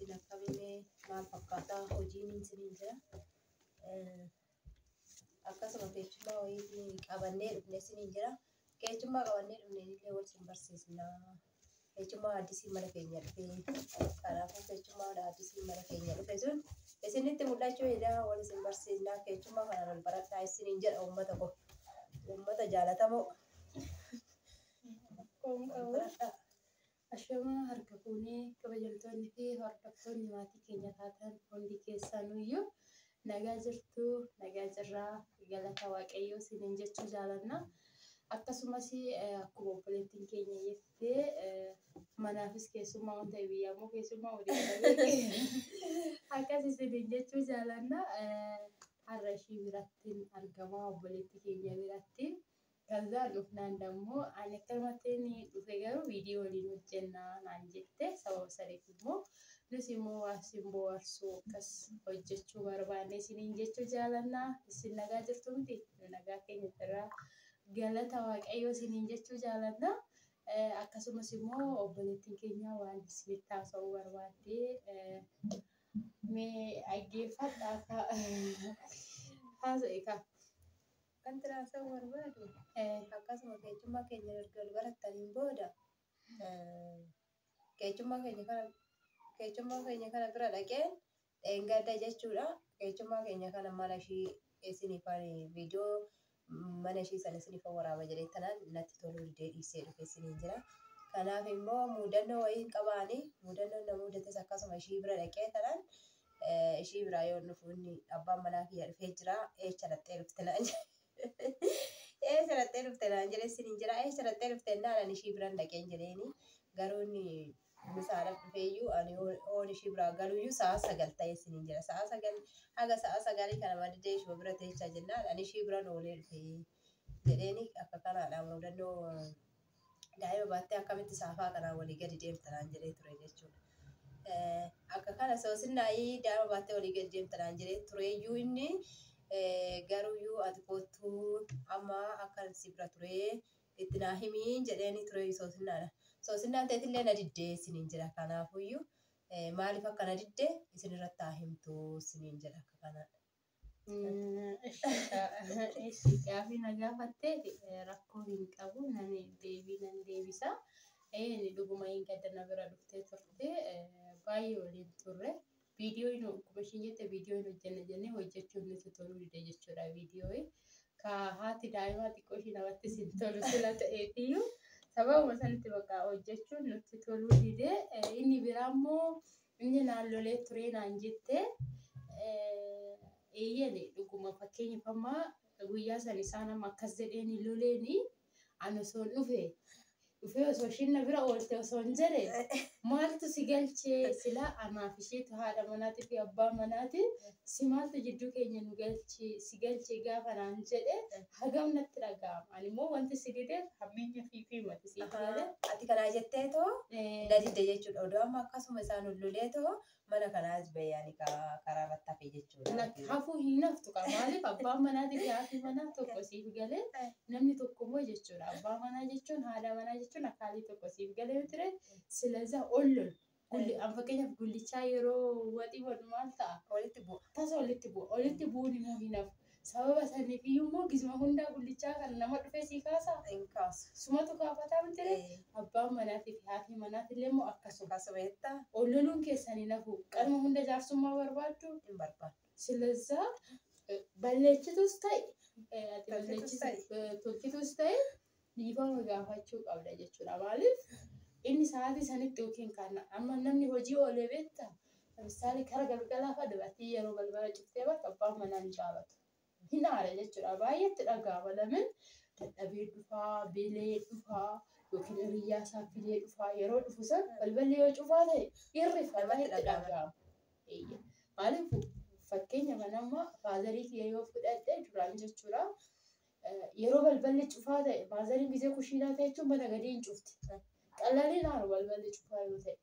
sila kami mapakata hojii sinin jira. Akkasuma keechummaa wayii qabannee dhufne sinin jira. Keechummaa qabannee dhufne illee wal sin barsiisna. Keechummaa addisii mana keenya dhufe. Kanaafuu keechummaa addisii mana keenya dhufe sun isinitti mul'achuu edaa wal sin barsiisna. Keechummaa kana wal baradhaa sinin jedha uummata ko. Uummata jaalatamoo. Ashama harka fuunee kabajamtoonni fi hordoftoonni maatii keenya taatan hundi keessanuyyuu nagaa jirtu nagaa jirraa galata waaqayyoo sinin jechuu jaalanna. Akkasumas akkuma obboleettiin keenya jettee manaafis keessummaa waan ta'e biyyaammoo keessummaa waliin akkas sinin jechuu jaalanna. Har'a ishii biratti argamaa obboleettii keenya biratti. Kaza dhufnaan dammoo ani akkamittiin dhufe garuu viidiyoo waliin hojjennaa naan jette sababa saniif immoo nus immoo waasin bohaarsuu akkas hojjechuu barbaanne isiniin jechuu jaalannaa. Isin nagaa jirtu miti nagaa keenya irraa galata waaqayyoo isiniin jechuu jaalannaa. Akkasumas immoo obboleettiin keenya waan isinitti haasa'uu barbaaddee mee dhaggeeffadhaa haasa'e kan tiraasa barbaadu akkasuma keechummaa keenya erga barattaniin booda keechummaa keenya kana bira dhaqeen dheengadda jechuudha. Keechummaa keenya kana mana ishii isiniif viidiyoo mana ishii sana isiniif waraaba jedhee tanaan natti toluu didee dhiisee dhufe isiniin jira. Kanaaf immoo mudannoo wayii qabaanii mudannoo na mudates akkasuma ishii bira dhaqee tanaan ishii biraa yoo dhufu inni abbaan manaa kiyya dhufee jira eechalattee dhufte naan jedhe. Eechalattee dhufte naan jedhe isiniin jira. Eechalattee dhufte naan ishii biraan dhaqeen jedheeni garuu inni misaadhaaf dhufeeyyuu ani oon ishii biraa galuuyyuu sa'a 9 ta'e isiniin jira. Sa'a 9 haga sa'a 9 kana maddee ishee bira teechaa jennaan ani ishii biraan oolee dhufee jedheeni akka kanaadhaan mudannoo daa'ima baattee akkamitti saafaa kanaan walii gadi deemtanaan jedhee ture jechuudha. Akka kana soosinaayii daa'ima baattee walii gadi deemtanaan jedhee tureeyyuu inni garuuyyuu ati kottuu amma akkan si bira turee itti naa himiin jedheeni ture soosinaadha. Soosinaan ta'etillee na diddee isiniin jira. Kanaafuyyuu maaliif akka na diddee isinirratti haa himtu isiniin jira akka kanaadha. Gaafii na gaafattee rakkoo hin qabu nan deebisa. Dhuguma hin gaddana bira dhuftee turte baay'ee waliin turre. Viidiyoo inni akkuma isheen jette viidiyoo inni hojjenna jennee hojjechuun nuti toluu dide jechuudha. Viidiyoo ka haati daa'imaa xiqqoo ishee namatti sin tolu sila ta'eefiyyuu sababuma sanitti bakka hojjechuun nuti toluu dide. Inni biraa immoo inni naannolee turee naan jette eeyyane dhuguma fakkeenyaaf amma guyyaa san isaan amma akkas jedheen loleeni ani osoo dhufee osoo isheen na bira oolte osoo hin jedhe maaltu si galchee sila anaaf isheetu haadha manaatii fi abbaa manaatii si maaltu jidduu keenya nu galchee si galchee gaafa naan jedhe hagam natti dhaga'ama. Ani immoo wanti si dide hammeenya fi mati si dide. Ati kanaa jettee too na dide jechuudha. Odoo amma akkasuma isaan lollee too mana kanaas bayaanii karaa irratti hafe jechuudha. Hafuu hin haftu qaba maaliif abbaan manaatii fi haati manaa tokko siif galee namni tokko immoo jechuudha. Abbaa manaa jechuun haadha manaa jechuun akaalii tokko siif galee ture silazaa ollol. An fakkeenyaaf gullichaa yeroo waxii maal ta'a? Walitti bu'a. Tasa walitti bu'a. Walitti bu'uun immoo hin hafu. Sababa saniif iyyuu immoo gisma hundaa gullichaa kan nama dhufee sii kaasaa? Hin kaasu. Sumatu kaafataa miti abbaan manaatii fi haati manaatillee immoo akkasuma. Akkasuma olloluun keessan hin hafu. Qalma hunda jaarsummaa barbaaddu? Hin barbaadu. Silazaa balleessitus ta'e tolchitus ta'e dhiifama gaafachuu qabda jechuudha. Maaliif? Inni sa'aatii sanitti yookiin kan amma namni hojii oolee beektaa misaalii kara galgalaa fa dubartii yeroo balbala cuftee bakka abbaan manaa hin jaalatu. Hin aare jechuudha. Baay'eetti dhaga'ama. Lamin dadhabee dhufaa, beelee dhufaa yookiin hiriyyaa isaa filee dhufaa yeroo dhufu san balballi yoo cufaa ta'e irrifatamee dhaga'ama. Maaliif fakkeenya kanamma faazarii kiyya yoo fudhadhe duraan jechuudha. Yeroo balballi cufaa ta'e faazariin bisee kushiinaa ta'e jechuun mana gadi hin cufti. Qalaliin haru balballi cufaa yoo ta'e.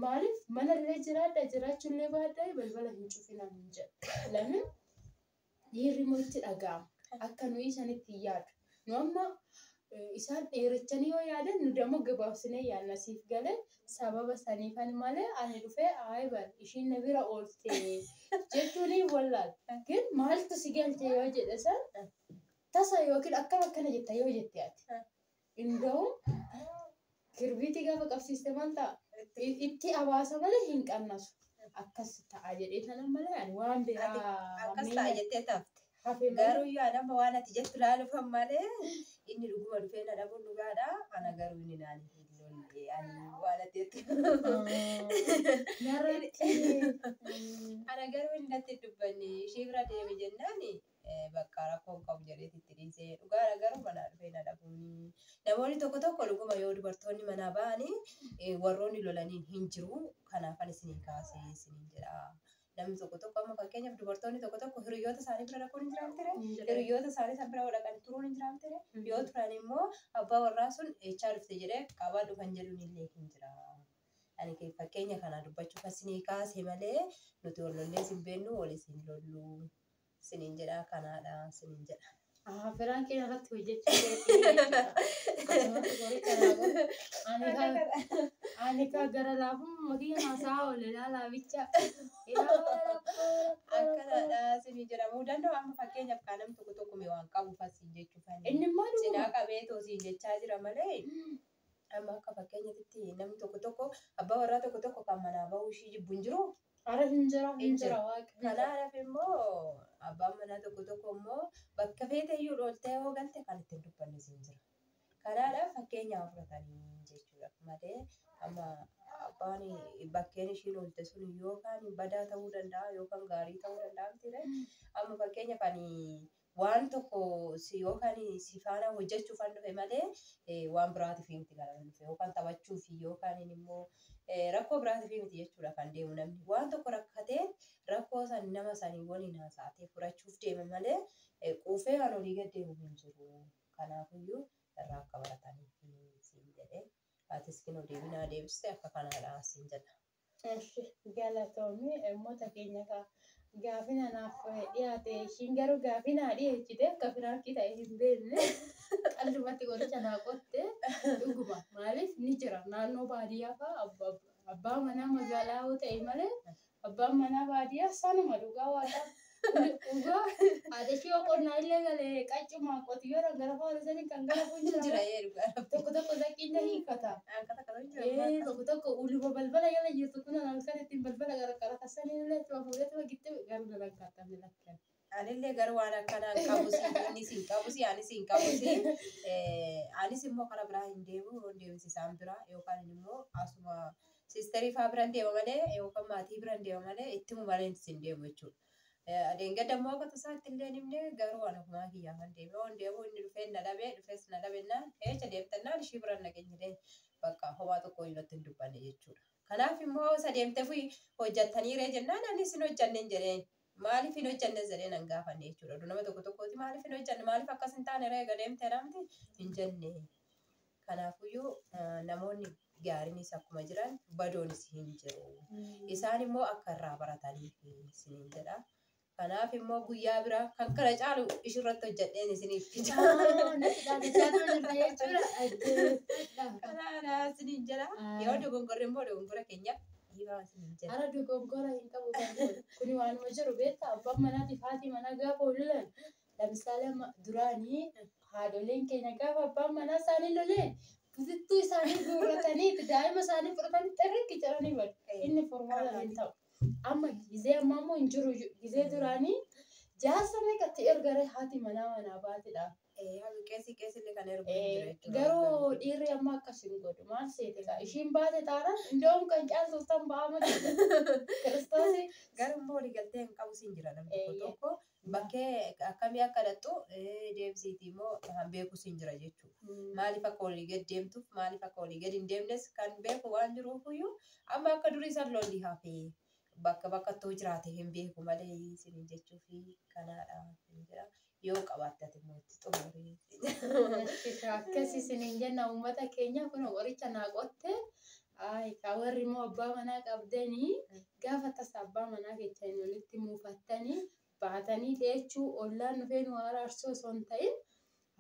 Maaliif mana illee jiraadha jiraachuun illee baadhaa balbala hin cufinaan hin jedhu. Lamin dhiirri moo itti dhaga'ama. Akka nuyi sanitti yaadu. Nu amma isaan dheerachanii yoo yaadan nu dammoo gabaabsinee yaadna siif galee sababa saniifan malee ani dhufee aayiban ishiin na bira oolte jechuun wallaal ግን maaltu si galte yoo jedhe san tasa yookiin akkana jetta yoo jette ati indoo kirbiitii gaafa qabsiiste manta itti abaasa malee hin qannasu akkas ta'a jedhee sana malee ani waan biraa akkas ta'a jettee taafte. Garuu yoo adama waan ati jettu laaluufan malee inni dhuguma dhufee na dhabuun dhugaadha. Ana garuu inni naan hin lolle ani waan ati jettu. Ana garuu inni natti dubbanni ishee bira deeme jennaani bakka rakkoon qabu jedheeti itti dhiisee dhugaadha garuu mana dhufee na dhabuuni. Namoonni tokko dhuguma yoo dubartoonni manaa ba'anii warroonni lolaniin hin jiru. Kanaafan isiniin kaasee isiniin jedha. Namni tokko amma fakkeenyaaf dubartoonni tokko hiriyoota isaanii bira dhaquun hin jiraamtere hiriyoota isaanii san bira dhaqanii turuun hin jiraamtere yoo turan immoo abbaa warraa sun echaa dhufte jedhee qabaa dhufan jedhuun illee hin jira. Ani fakkeenya kana dubbachuuf asinii kaase malee nuti wallollee sin beennu walis hin lollu siniin jedha kanaadha siniin jedha. Firaan keenya irratti hojjechuu ani ka gara laafuu makiina haasaa oole ilaalaa bicha akkanaadha siniin jedhamuu danda'u amma fakkeenyaaf kan namni tokko mee waan qabu fasiin jechuufani inni immoo sinaa qabee toosiin jechaa jira malee amma akka fakkeenyatti namni tokko abbaa warraa tokko kan manaa bahuu ishii jibbu hin jiru. Ara hin jira waaqa. Kanaaf immoo abbaan manaa tokko immoo bakka feete iyyuu dhooltee yoo galte kan ittiin dubbanne siin jira. Kanaadhaaf fakkeenyaaf fudhatanii jechuudha malee amma abbaan bakkeen ishii dhoolte sun yookaan badaa ta'uu danda'a yookaan gaarii ta'uu danda'a miti amma fakkeenyaaf ani waan tokko yookaan si faana hojjechuuf an dhufe malee waan biraatiif miti gara dhufe yookaan taphachuuf yookaan immoo rakkoo biraatiif miti jechuudha kan deemu namni waan tokko rakkatee rakkoo san nama sanii waliin haasa'atee furachuuf deeme malee quufee kan olii gad deemu hin jiru. Kanaafiyyuu irraa akka barataniif siin jedhee atis kinoo deebinaa deebiste akka kanaadha siin jedha. Galatoomii dhimmoota keenya gaafina naaf dhiyaate ishiin garuu gaafina dhiyeessite akka firaarkii ta'e hin beekne qal'umatti qoricha naa qotte dhuguma maaliif ni jira naannoo baadiyyaa fa'aa abbaa manaa magaalaa yoo ta'e malee abbaan manaa baadiyyaa sanuma dhugaa waaqa dhugaa haadha ishee qonnaa illee galee qaccuma qotiyyoo gara faarisanii kan gara fuuldura tokko zakkiinna hiikkata tokko uluma balbala jala jirtu kun halkan ittiin balbala gara kasanii illee itti fuudhee gitte gara dalaggaatan lakkan. Anillee garuu waan akkanaan qabusi innis hin qabusi anis hin qabusi anis immoo kana biraa hin deemsi isaan bira yookaan immoo asuma siisterii fa'aa bira hin deema malee yookaan maatii bira hin deema malee itti malee hin deemu jechuudha. Adeemga dammoo akka tasaatti illee nimne garuu waan akumaa kiyyaa kan deeme waan deemu inni dhufee na dhufees na dhabennaan eecha deemtannaan ishii bira nageenye bakka homaa tokko irratti hin dubbanne jechuudha. Kanaaf immoo isa deemtee hojjettaniiree jennaan anis hin hojjanne jedheen. Maaliif hin hojjanne jedhee nan gaafanne jechuudha. Nama tokkooti maaliif hin hojjanne maaliif akkas hin taane reega deemtee namti hin jenne. Kanaafiyyuu namoonni gaariinis akkuma jiran badoonis hin jiru. Isaan immoo akka irraa barataniif isiniin jedha. Kanaaf immoo guyyaa biraa kan kana caalu ishirratti hojjedheen isiniif fida. Kanaadha isiniin jedha. Yoo dogongorre immoo dogongora keenyaaf. Ara dogongora hin qabu kuni waanuma jiru beektaa abbaan manaatiif haati manaa gaafa olulan lamisaala duraanii haadholeen keenya gaafa abbaan manaa isaanii loleen butittuu isaanii guurratanii daa'ima isaanii fudhatanii xirriitti jedhanii badu inni formaala hin ta'u. Amma gizee ammaa immoo hin jiru gizee duraanii jaarsa meeqatti ergare haati manaa baatedha. Qeessillee kan ergu hin jiru. Garuu dhiirri amma akkas hin godhu maal seete kaa ishiin baate taanaan indoom kan caaltuuf tan ba'ama kiristoosii. Garuu immoo waliigaltee hin qabu siin jira namni tokko bakkee akkamii akka dhattu deebisiitii immoo beeku siin jira jechuudha. Maaliif akka walii gad deemtuuf maaliif akka walii gad hin deemnes kan beeku waan jiruufiyyuu amma akka durii san lolli hafee bakka too jiraate hin beeku malee siin jechuufi kanaadha hin jira. Yoo qabaatte immoo itti xumurii. Akkasii isiniin jenna uummata keenya kun qoricha naa qotte warri immoo abbaa manaa qabdanii gaafa tasa abbaa manaa keessanii walitti muufattanii baatanii dheechuu ollaan dhufee nu araarsoo osoo hin ta'in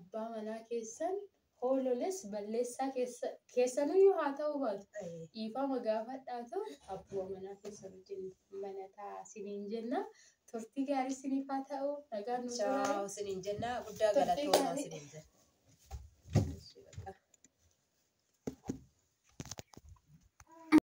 abbaa manaa keessan Hoololes balleessaa keessanuyyuu haa ta'uu baatu. Dhiifama gaafadhaatu abbuma manaa keessan wajjin mana taasiniin jenna. Turtii gaarii isiniif haa ta'u. Nagaan nu tura. Ciao, sinin jenna guddaa galatoomaa sinin jenna.